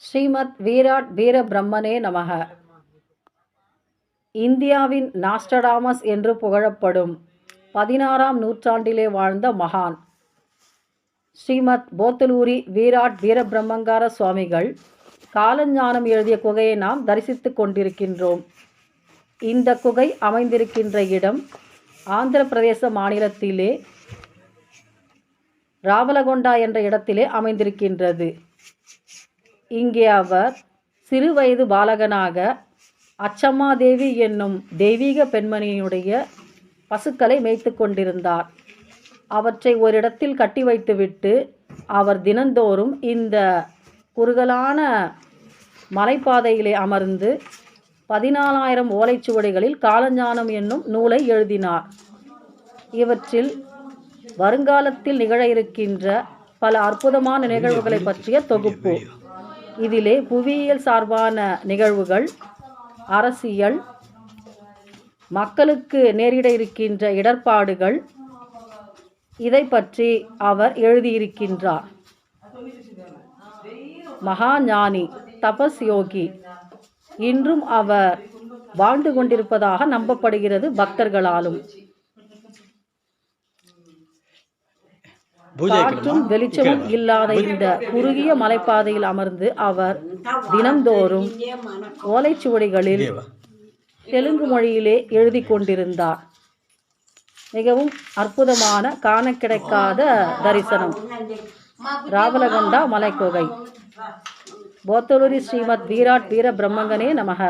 ஸ்ரீமத் வீராட் வீர பிரம்மனே நமக. இந்தியாவின் நாஸ்டடாமஸ் என்று புகழப்படும் 16ஆம் நூற்றாண்டிலே வாழ்ந்த மகான் ஸ்ரீமத் போத்தலூரி வீராட் வீரபிரம்மங்கார சுவாமிகள் காலஞானம் எழுதிய குகையை நாம் தரிசித்து கொண்டிருக்கின்றோம். இந்த குகை அமைந்திருக்கின்ற இடம் ஆந்திர பிரதேச மாநிலத்திலே ராவலகொண்டா என்ற இடத்திலே அமைந்திருக்கின்றது. இங்கே அவர் சிறுவயது பாலகனாக அச்சம்மா தேவி என்னும் தெய்வீக பெண்மணியினுடைய பசுக்களை மேய்த்து கொண்டிருந்தார். அவற்றை ஓரிடத்தில் கட்டி வைத்துவிட்டு அவர் தினந்தோறும் இந்த குறுகலான மலைப்பாதையிலே அமர்ந்து 14,000 ஓலைச்சுவடிகளில் காலஞானம் என்னும் நூலை எழுதினார். இவற்றில் வருங்காலத்தில் நிகழ இருக்கின்ற பல அற்புதமான நிகழ்வுகளை பற்றிய தொகுப்பு. இதிலே புவியியல் சார்பான நிகழ்வுகள், அரசியல், மக்களுக்கு நேரிட இருக்கின்ற இடர்பாடுகள், இதை பற்றி அவர் எழுதியிருக்கின்றார். மகா ஞானி, தபஸ் யோகி. இன்றும் அவர் வாழ்ந்து கொண்டிருப்பதாக நம்பப்படுகிறது பக்தர்களாலும். காற்றும் வெளிச்சமும் இல்லாத இந்த குறுகிய மலைப்பாதையில் அமர்ந்து அவர் தினந்தோறும் ஓலைச்சுவடிகளில் தெலுங்கு மொழியிலே எழுதி கொண்டிருந்தார். மிகவும் அற்புதமான காண கிடைக்காத தரிசனம். ராவலகொண்டா மலைக்குகை. போத்தலூரி ஸ்ரீமத் வீராட் வீர பிரம்மங்கனே நமக.